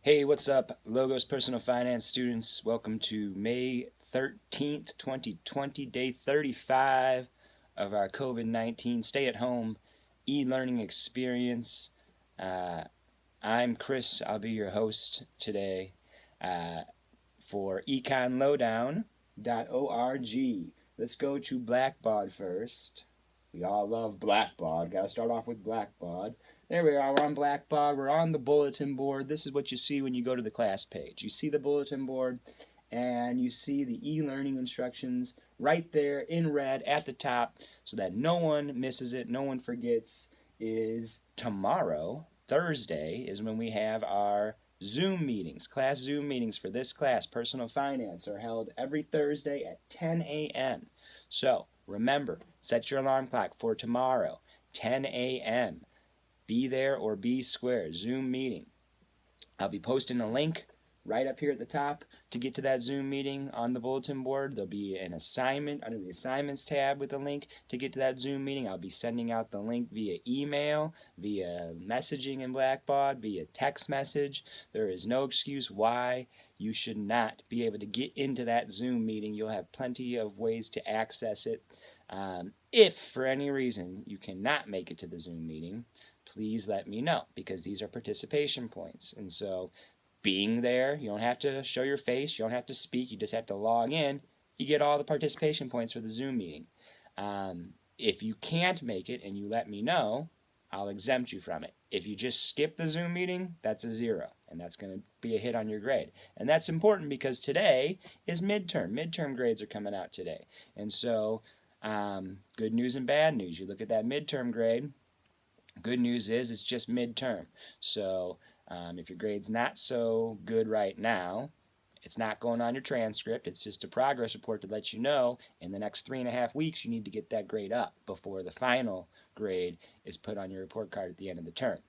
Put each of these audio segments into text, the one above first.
Hey, what's up, Logos Personal Finance students? Welcome to May 13th, 2020, day 35 of our COVID-19 stay-at-home e-learning experience. Uh, I'm Chris. I'll be your host today uh, for econlowdown.org. Let's go to Blackbaud first. We all love Blackbaud. Got to start off with Blackbaud. There we are. We're on Blackbaud. We're on the bulletin board. This is what you see when you go to the class page. You see the bulletin board, and you see the e-learning instructions right there in red at the top so that no one misses it, no one forgets. Is tomorrow, Thursday, is when we have our Zoom meetings. Class Zoom meetings for this class, Personal Finance, are held every Thursday at 10 a.m. So remember, set your alarm clock for tomorrow, 10 a.m. Be there or be square. Zoom meeting. I'll be posting a link right up here at the top to get to that Zoom meeting on the bulletin board. There'll be an assignment under the assignments tab with a link to get to that Zoom meeting. I'll be sending out the link via email, via messaging in Blackbaud, via text message. There is no excuse why you should not be able to get into that Zoom meeting. You'll have plenty of ways to access it. If for any reason you cannot make it to the Zoom meeting, please let me know, because these are participation points. And so being there, you don't have to show your face, you don't have to speak, you just have to log in. You get all the participation points for the Zoom meeting. If you can't make it and you let me know, I'll exempt you from it. If you just skip the Zoom meeting, that's a 0, and that's going to be a hit on your grade. And that's important because today is midterm. Midterm grades are coming out today. And so good news and bad news. You look at that midterm grade. Good news is it's just midterm. So if your grade's not so good right now, it's not going on your transcript. It's just a progress report to let you know in the next 3.5 weeks you need to get that grade up before the final grade is put on your report card at the end of the term.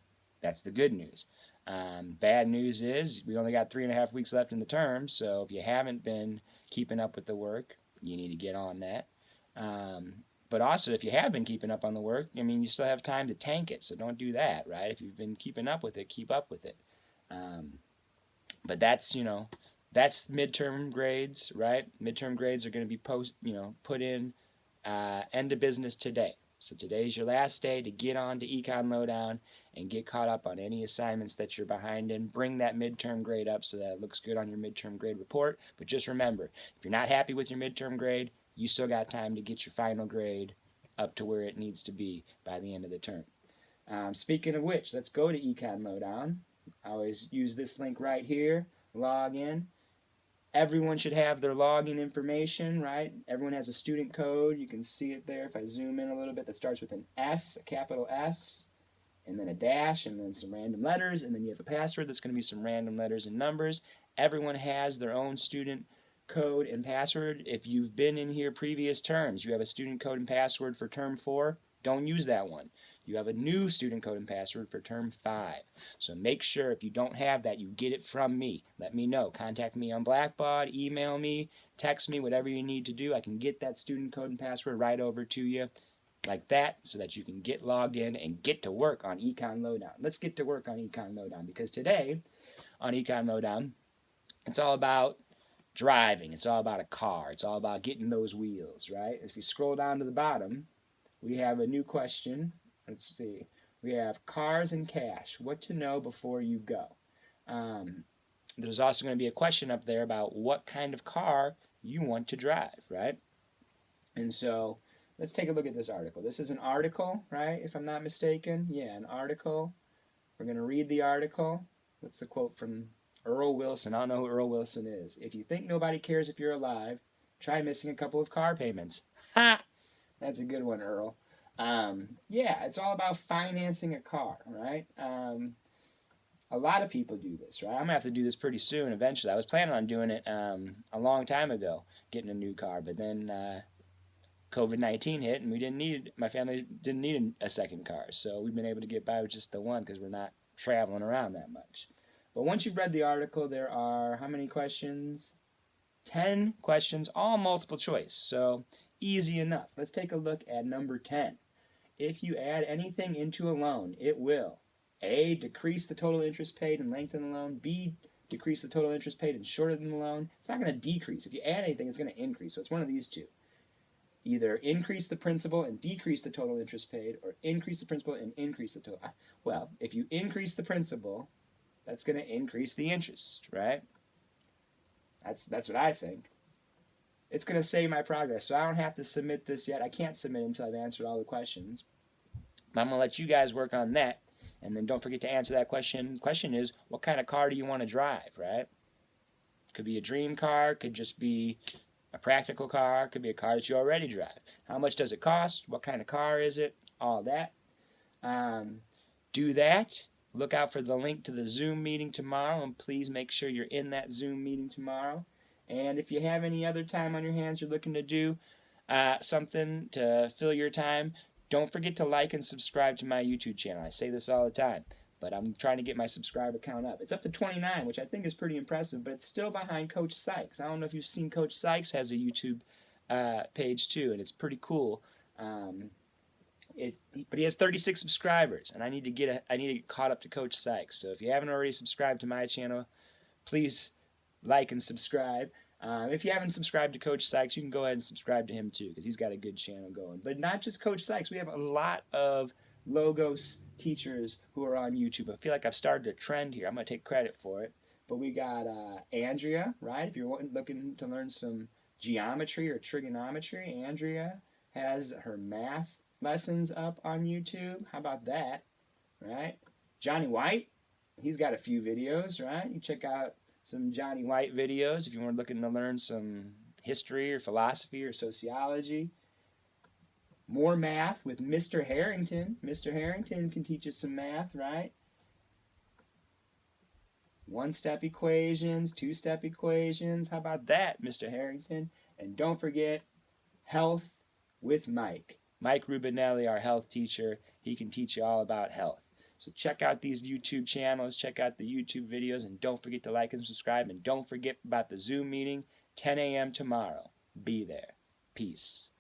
That's the good news. Bad news is we only got 3.5 weeks left in the term, so if you haven't been keeping up with the work, you need to get on that. But also, if you have been keeping up on the work, you still have time to tank it, so don't do that, right? If you've been keeping up with it, keep up with it. But that's midterm grades, right? Midterm grades are going to be put in end of business today. So today's your last day to get on to Econ Lowdown and get caught up on any assignments that you're behind in. Bring that midterm grade up so that it looks good on your midterm grade report. But just remember, if you're not happy with your midterm grade, you still got time to get your final grade up to where it needs to be by the end of the term. Speaking of which, let's go to Econ Lowdown. I always use this link right here, log in. Everyone should have their login information, right? Everyone has a student code. You can see it there if I zoom in a little bit. That starts with an S, a capital S, and then a dash, and then some random letters, and then you have a password that's going to be some random letters and numbers. Everyone has their own student code and password. If you've been in here previous terms, you have a student code and password for term 4, don't use that one. You have a new student code and password for term 5. So make sure if you don't have that, you get it from me. Let me know. Contact me on Blackbaud, email me, text me, whatever you need to do. I can get that student code and password right over to you like that so that you can get logged in and get to work on Econ Lowdown. Let's get to work on Econ Lowdown, because today on Econ Lowdown, it's all about driving. It's all about a car. It's all about getting those wheels, right? If you scroll down to the bottom, we have a new question. Let's see. We have cars and cash. What to know before you go. There's also going to be a question up there about what kind of car you want to drive, right? And so let's take a look at this article. This is an article, right? If I'm not mistaken. Yeah, an article. We're going to read the article. That's the quote from Earl Wilson. I don't know who Earl Wilson is. If you think nobody cares if you're alive, try missing a couple of car payments. Ha! That's a good one, Earl. Yeah, it's all about financing a car, right? A lot of people do this, right? I'm going to have to do this pretty soon, eventually. I was planning on doing it a long time ago, getting a new car, but then COVID-19 hit, and my family didn't need a second car, so we've been able to get by with just the one because we're not traveling around that much. But once you've read the article, there are how many questions? 10 questions, all multiple choice, so easy enough. Let's take a look at number 10. If you add anything into a loan, it will A, decrease the total interest paid and lengthen the loan. B, decrease the total interest paid and shorten the loan. It's not going to decrease. If you add anything, it's going to increase. So it's one of these two. Either increase the principal and decrease the total interest paid, or increase the principal and increase the total. Well, if you increase the principal, that's going to increase the interest, right? That's what I think. It's going to save my progress, so I don't have to submit this yet. I can't submit until I've answered all the questions. I'm going to let you guys work on that, and then don't forget to answer that question. The question is, what kind of car do you want to drive, right? Could be a dream car, could just be a practical car, could be a car that you already drive. How much does it cost? What kind of car is it? All that. Do that. Look out for the link to the Zoom meeting tomorrow, and please make sure you're in that Zoom meeting tomorrow. And if you have any other time on your hands you're looking to do something to fill your time, don't forget to like and subscribe to my YouTube channel. I say this all the time, but I'm trying to get my subscriber count up. It's up to 29, which I think is pretty impressive, but it's still behind Coach Sykes. I don't know if you've seen Coach Sykes has a YouTube page too, and it's pretty cool. But he has 36 subscribers, and I need to get caught up to Coach Sykes. So if you haven't already subscribed to my channel, please like and subscribe. If you haven't subscribed to Coach Sykes, you can go ahead and subscribe to him too, because he's got a good channel going. But not just Coach Sykes. We have a lot of Logos teachers who are on YouTube. I feel like I've started a trend here. I'm going to take credit for it. But we got Andrea, right? If you're looking to learn some geometry or trigonometry, Andrea has her math lessons up on YouTube. How about that, right? Johnny White, he's got a few videos, right? You check out some Johnny White videos if you want looking to learn some history or philosophy or sociology. More math with Mr. Harrington. Mr. Harrington can teach us some math, right? One-step equations, two-step equations. How about that, Mr. Harrington? And don't forget, health with Mike. Mike Rubinelli, our health teacher. He can teach you all about health. So check out these YouTube channels, check out the YouTube videos, and don't forget to like and subscribe. And don't forget about the Zoom meeting, 10 a.m. tomorrow. Be there. Peace.